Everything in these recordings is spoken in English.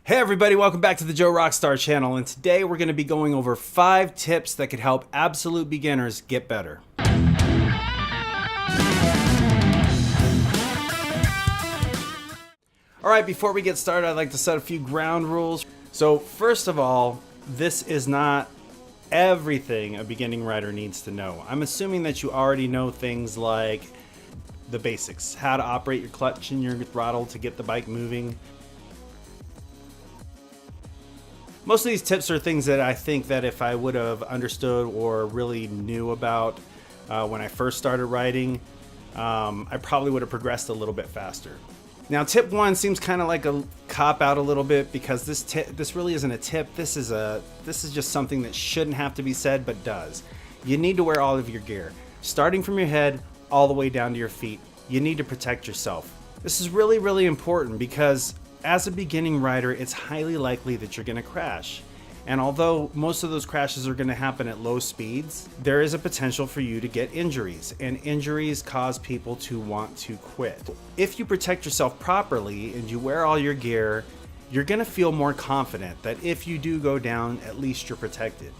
Hey everybody, welcome back to the Joe Rockstar channel, and today we're going to be going over 5 tips that could help absolute beginners get better. Alright, before we get started, I'd like to set a few ground rules. So first of all, this is not everything a beginning rider needs to know. I'm assuming that you already know things like the basics, how to operate your clutch and your throttle to get the bike moving. Most of these tips are things that I think that if I would have understood or really knew about when I first started riding, I probably would have progressed a little bit faster. Now, tip 1 seems kind of like a cop out a little bit because this really isn't a tip. This is just something that shouldn't have to be said, but does. You need to wear all of your gear, starting from your head all the way down to your feet. You need to protect yourself. This is really, really important because as a beginning rider, it's highly likely that you're going to crash. And although most of those crashes are going to happen at low speeds, there is a potential for you to get injuries, and injuries cause people to want to quit. If you protect yourself properly and you wear all your gear, you're going to feel more confident that if you do go down, at least you're protected.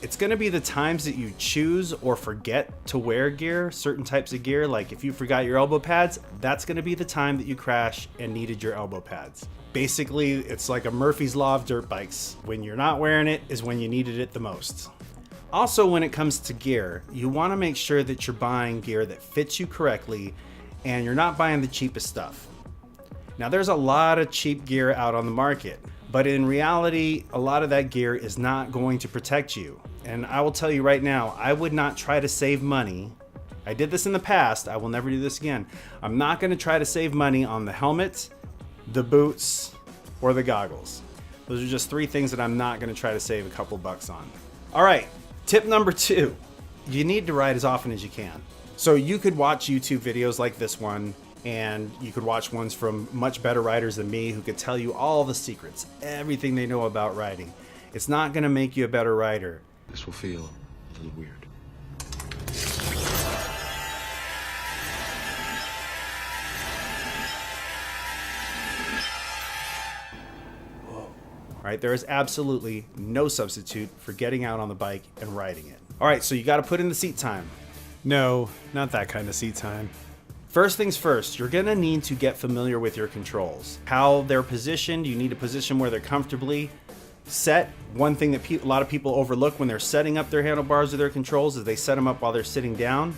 It's going to be the times that you choose or forget to wear gear, certain types of gear, like if you forgot your elbow pads, that's going to be the time that you crash and needed your elbow pads. Basically, it's like a Murphy's Law of dirt bikes. When you're not wearing it is when you needed it the most. Also, when it comes to gear, you want to make sure that you're buying gear that fits you correctly and you're not buying the cheapest stuff. Now, there's a lot of cheap gear out on the market, but in reality, a lot of that gear is not going to protect you. And I will tell you right now, I would not try to save money. I did this in the past. I will never do this again. I'm not going to try to save money on the helmet, the boots, or the goggles. Those are just 3 things that I'm not going to try to save a couple bucks on. All right, tip number 2. You need to ride as often as you can. So you could watch YouTube videos like this one, and you could watch ones from much better riders than me who could tell you all the secrets, everything they know about riding. It's not going to make you a better rider. This will feel a little weird. All right, there is absolutely no substitute for getting out on the bike and riding it. All right, so you got to put in the seat time. No, not that kind of seat time. First things first, you're gonna need to get familiar with your controls. How they're positioned, you need to position where they're comfortably set. One thing that a lot of people overlook when they're setting up their handlebars or their controls is they set them up while they're sitting down.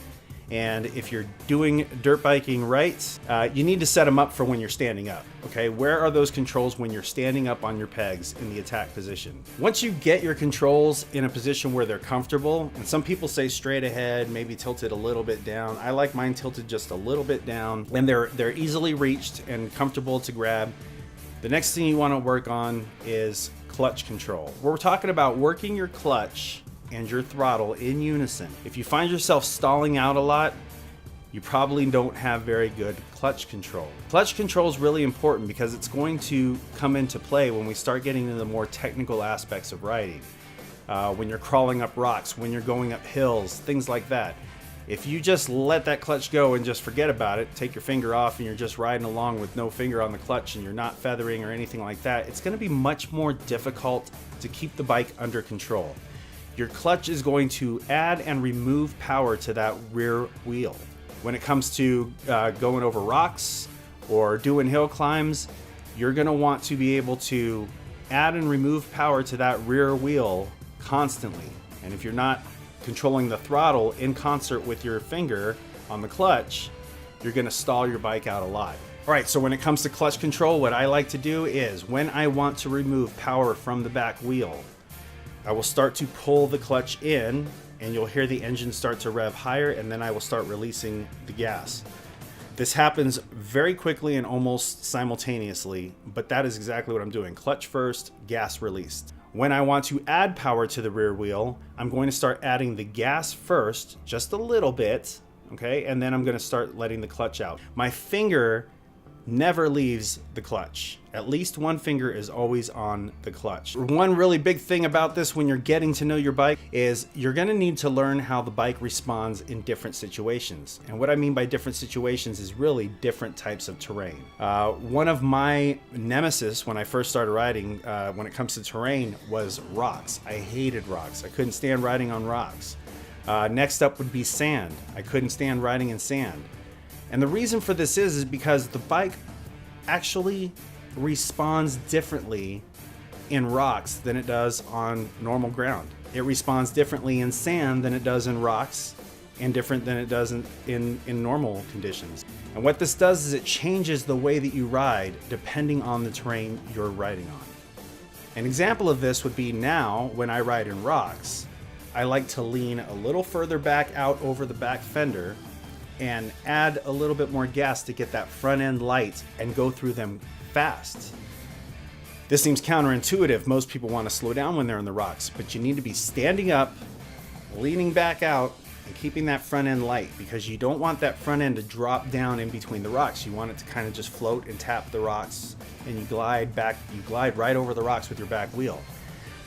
And if you're doing dirt biking right, you need to set them up for when you're standing up, okay? Where are those controls when you're standing up on your pegs in the attack position? Once you get your controls in a position where they're comfortable, and some people say straight ahead, maybe tilted a little bit down. I like mine tilted just a little bit down, and they're easily reached and comfortable to grab. The next thing you want to work on is clutch control. We're talking about working your clutch and your throttle in unison. If you find yourself stalling out a lot, you probably don't have very good clutch control. Clutch control is really important because it's going to come into play when we start getting into the more technical aspects of riding. When you're crawling up rocks, when you're going up hills, things like that. If you just let that clutch go and just forget about it, take your finger off and you're just riding along with no finger on the clutch and you're not feathering or anything like that, it's going to be much more difficult to keep the bike under control. Your clutch is going to add and remove power to that rear wheel. When it comes to going over rocks or doing hill climbs, you're going to want to be able to add and remove power to that rear wheel constantly. And if you're not controlling the throttle in concert with your finger on the clutch, you're going to stall your bike out a lot. All right, so when it comes to clutch control, what I like to do is when I want to remove power from the back wheel, I will start to pull the clutch in and you'll hear the engine start to rev higher, and then I will start releasing the gas. This happens very quickly and almost simultaneously, but that is exactly what I'm doing. Clutch first, gas released. When I want to add power to the rear wheel, I'm going to start adding the gas first, just a little bit, okay? And then I'm going to start letting the clutch out. My finger never leaves the clutch. At least one finger is always on the clutch. One really big thing about this when you're getting to know your bike is you're gonna need to learn how the bike responds in different situations. And what I mean by different situations is really different types of terrain. One of my nemesis when I first started riding, when it comes to terrain, was rocks. I hated rocks. I couldn't stand riding on rocks. Next up would be sand. I couldn't stand riding in sand. And the reason for this is because the bike actually responds differently in rocks than it does on normal ground. It responds differently in sand than it does in rocks, and different than it does in normal conditions. And what this does is it changes the way that you ride depending on the terrain you're riding on. An example of this would be now when I ride in rocks, I like to lean a little further back out over the back fender and add a little bit more gas to get that front end light and go through them fast. This seems counterintuitive. Most people want to slow down when they're in the rocks, but you need to be standing up, leaning back out, and keeping that front end light, because you don't want that front end to drop down in between the rocks. You want it to kind of just float and tap the rocks, and you glide right over the rocks with your back wheel.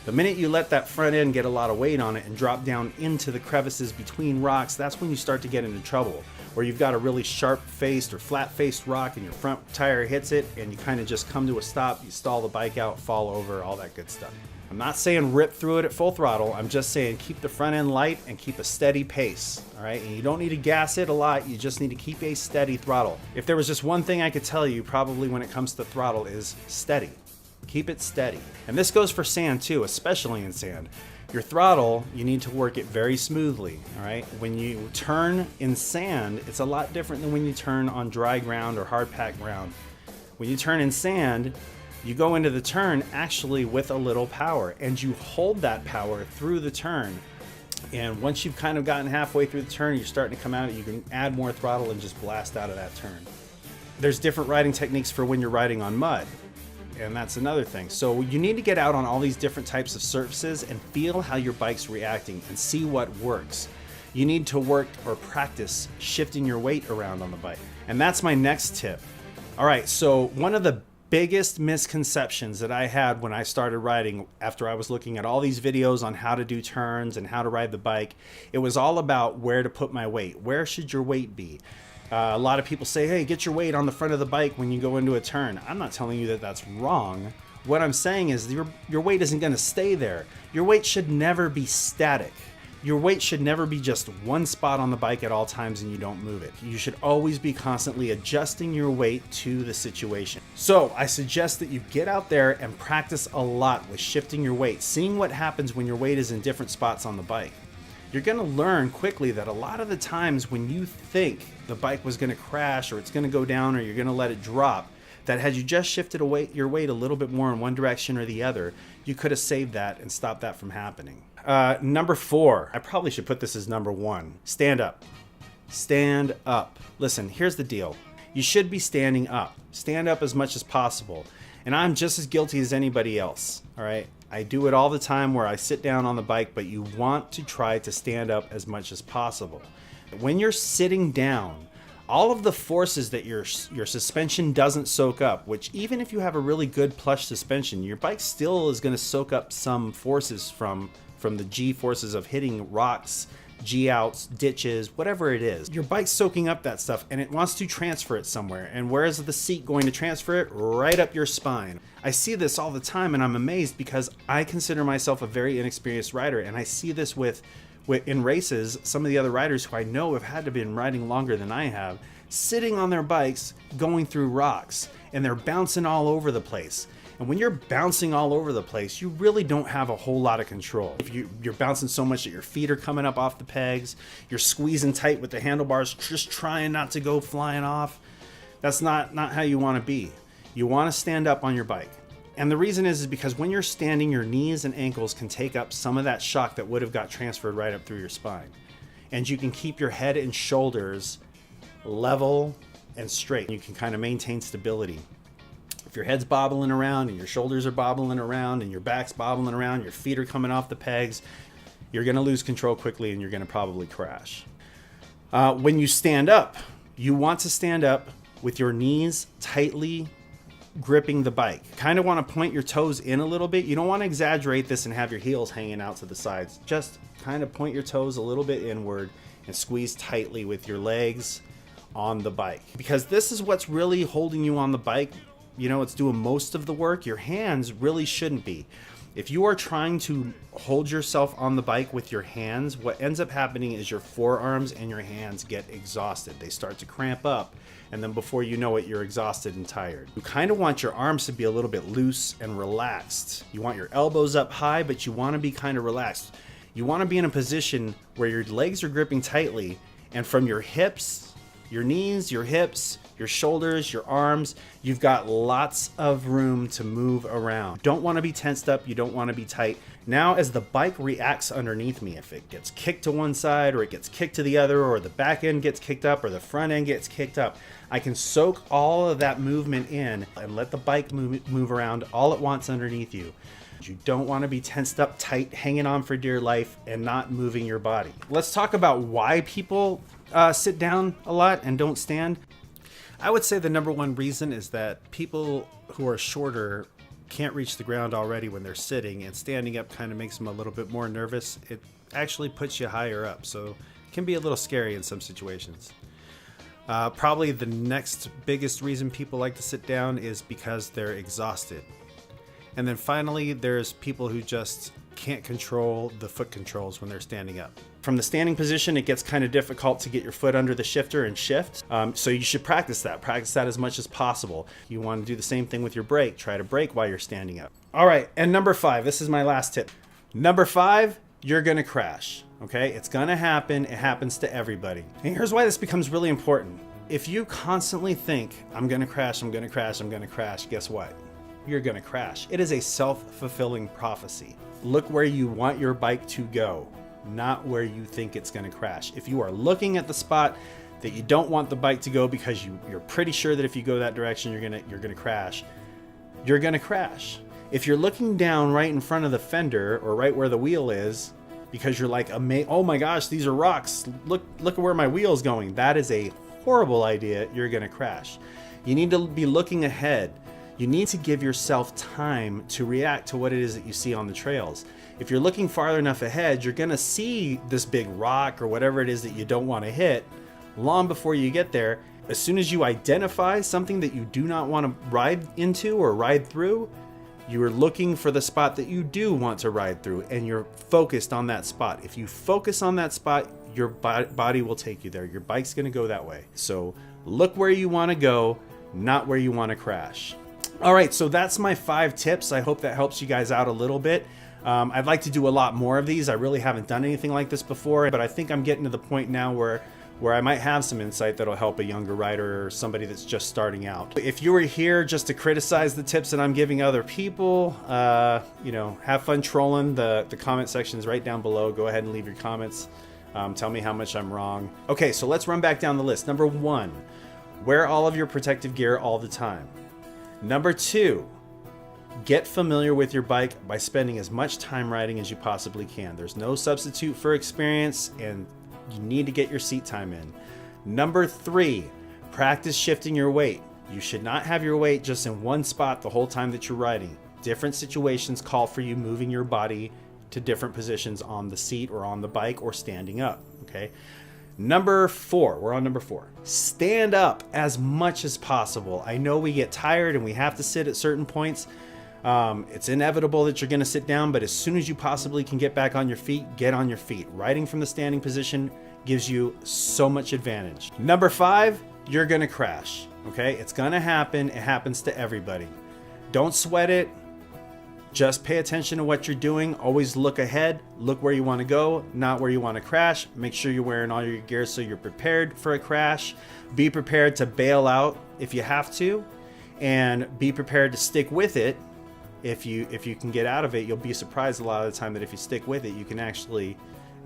The minute you let that front end get a lot of weight on it and drop down into the crevices between rocks, that's when you start to get into trouble. Where you've got a really sharp-faced or flat-faced rock and your front tire hits it and you kind of just come to a stop, you stall the bike out, fall over, all that good stuff. I'm not saying rip through it at full throttle. I'm just saying keep the front end light and keep a steady pace, all right? And you don't need to gas it a lot. You just need to keep a steady throttle. If there was just one thing I could tell you probably when it comes to throttle is steady. Keep it steady. And this goes for sand too, especially in sand. Your throttle, you need to work it very smoothly, all right? When you turn in sand, it's a lot different than when you turn on dry ground or hard packed ground. When you turn in sand, you go into the turn actually with a little power, and you hold that power through the turn. And once you've kind of gotten halfway through the turn, you're starting to come out, you can add more throttle and just blast out of that turn. There's different riding techniques for when you're riding on mud. And that's another thing. So you need to get out on all these different types of surfaces and feel how your bike's reacting and see what works. You need to work or practice shifting your weight around on the bike. And that's my next tip. All right, so one of the biggest misconceptions that I had when I started riding after I was looking at all these videos on how to do turns and how to ride the bike, it was all about where to put my weight. Where should your weight be? A lot of people say, hey, get your weight on the front of the bike when you go into a turn. I'm not telling you that that's wrong. What I'm saying is your weight isn't going to stay there. Your weight should never be static. Your weight should never be just one spot on the bike at all times and you don't move it. You should always be constantly adjusting your weight to the situation. So I suggest that you get out there and practice a lot with shifting your weight, seeing what happens when your weight is in different spots on the bike. You're going to learn quickly that a lot of the times when you think the bike was going to crash or it's going to go down or you're going to let it drop, that had you just shifted your weight a little bit more in one direction or the other, you could have saved that and stopped that from happening. Number 4, I probably should put this as number 1. Stand up. Stand up. Listen, here's the deal. You should be standing up. Stand up as much as possible. And I'm just as guilty as anybody else, all right? I do it all the time where I sit down on the bike, but you want to try to stand up as much as possible. When you're sitting down, all of the forces that your suspension doesn't soak up, which even if you have a really good plush suspension, your bike still is going to soak up some forces from the G forces of hitting rocks, G-outs, ditches, whatever it is. Your bike's soaking up that stuff and it wants to transfer it somewhere. And where is the seat going to transfer it? Right up your spine. I see this all the time and I'm amazed because I consider myself a very inexperienced rider, and I see this with in races, some of the other riders who I know have had to been riding longer than I have, sitting on their bikes going through rocks, and they're bouncing all over the place. And when you're bouncing all over the place, you really don't have a whole lot of control. If you're bouncing so much that your feet are coming up off the pegs, you're squeezing tight with the handlebars, just trying not to go flying off. That's not how you want to be. You want to stand up on your bike. And the reason is because when you're standing, your knees and ankles can take up some of that shock that would have got transferred right up through your spine. And you can keep your head and shoulders level and straight. You can kind of maintain stability. If your head's bobbling around and your shoulders are bobbling around and your back's bobbling around, your feet are coming off the pegs, you're going to lose control quickly and you're going to probably crash. When you stand up, you want to stand up with your knees tightly gripping the bike. Kind of want to point your toes in a little bit. You don't want to exaggerate this and have your heels hanging out to the sides. Just kind of point your toes a little bit inward and squeeze tightly with your legs on the bike, because this is what's really holding you on the bike. You know, it's doing most of the work. Your hands really shouldn't be. If you are trying to hold yourself on the bike with your hands, what ends up happening is your forearms and your hands get exhausted. They start to cramp up, and then before you know it, you're exhausted and tired. You kind of want your arms to be a little bit loose and relaxed. You want your elbows up high, but you want to be kind of relaxed. You want to be in a position where your legs are gripping tightly, and from your hips, your knees, your hips, your shoulders, your arms, you've got lots of room to move around. Don't want to be tensed up. You don't want to be tight. Now, as the bike reacts underneath me, if it gets kicked to one side or it gets kicked to the other, or the back end gets kicked up or the front end gets kicked up, I can soak all of that movement in and let the bike move around all at once underneath you. You don't want to be tensed up tight, hanging on for dear life and not moving your body. Let's talk about why people sit down a lot and don't stand. I would say the number one reason is that people who are shorter can't reach the ground already when they're sitting, and standing up kind of makes them a little bit more nervous. It actually puts you higher up, so it can be a little scary in some situations. Probably the next biggest reason people like to sit down is because they're exhausted. And then finally, there's people who just can't control the foot controls when they're standing up. From the standing position, it gets kind of difficult to get your foot under the shifter and shift. So you should practice that. Practice that as much as possible. You want to do the same thing with your brake. Try to brake while you're standing up. All right, and number 5, this is my last tip. Number 5, you're gonna crash, okay? It's gonna happen. It happens to everybody. And here's why this becomes really important. If you constantly think, I'm gonna crash, I'm gonna crash, I'm gonna crash, guess what? You're gonna crash. It is a self-fulfilling prophecy. Look where you want your bike to go, not where you think it's gonna crash. If you are looking at the spot that you don't want the bike to go because you're pretty sure that if you go that direction, you're gonna crash, you're gonna crash. If you're looking down right in front of the fender or right where the wheel is because you're like, oh my gosh, these are rocks, look at where my wheel's going, that is a horrible idea. You're gonna crash. You need to be looking ahead. You need to give yourself time to react to what it is that you see on the trails. If you're looking farther enough ahead, you're gonna see this big rock or whatever it is that you don't want to hit long before you get there. As soon as you identify something that you do not want to ride into or ride through, you are looking for the spot that you do want to ride through, and you're focused on that spot. If you focus on that spot, your body will take you there. Your bike's gonna go that way. So look where you want to go, not where you want to crash. All right, so that's my 5 tips. I hope that helps you guys out a little bit. I'd like to do a lot more of these. I really haven't done anything like this before, but I think I'm getting to the point now where I might have some insight that'll help a younger rider or somebody that's just starting out. If you were here just to criticize the tips that I'm giving other people, have fun trolling. The comment section's right down below. Go ahead and leave your comments. Tell me how much I'm wrong. Okay, so let's run back down the list. Number 1, wear all of your protective gear all the time. Number 2, get familiar with your bike by spending as much time riding as you possibly can. There's no substitute for experience, and you need to get your seat time in. Number 3, practice shifting your weight. You should not have your weight just in one spot the whole time that you're riding. Different situations call for you moving your body to different positions on the seat or on the bike or standing up, okay? Number 4, we're on number 4. Stand up as much as possible. I know we get tired and we have to sit at certain points. It's inevitable that you're gonna sit down, but as soon as you possibly can get back on your feet, get on your feet. Riding from the standing position gives you so much advantage. Number 5, you're gonna crash, okay? It's gonna happen. It happens to everybody. Don't sweat it. Just pay attention to what you're doing. Always look ahead. Look where you want to go, not where you want to crash. Make sure you're wearing all your gear so you're prepared for a crash. Be prepared to bail out if you have to, and be prepared to stick with it. If you can get out of it, you'll be surprised a lot of the time that if you stick with it, you can actually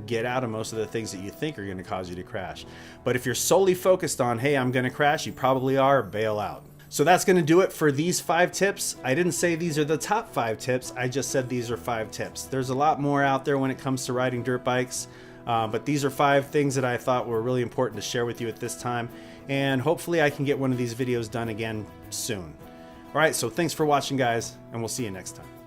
get out of most of the things that you think are going to cause you to crash. But if you're solely focused on, hey, I'm going to crash, you probably are, bail out. So that's going to do it for these 5 tips. I didn't say these are the top 5 tips. I just said these are 5 tips. There's a lot more out there when it comes to riding dirt bikes, but these are 5 things that I thought were really important to share with you at this time. and hopefully I can get one of these videos done again soon. All right, so thanks for watching, guys, and we'll see you next time.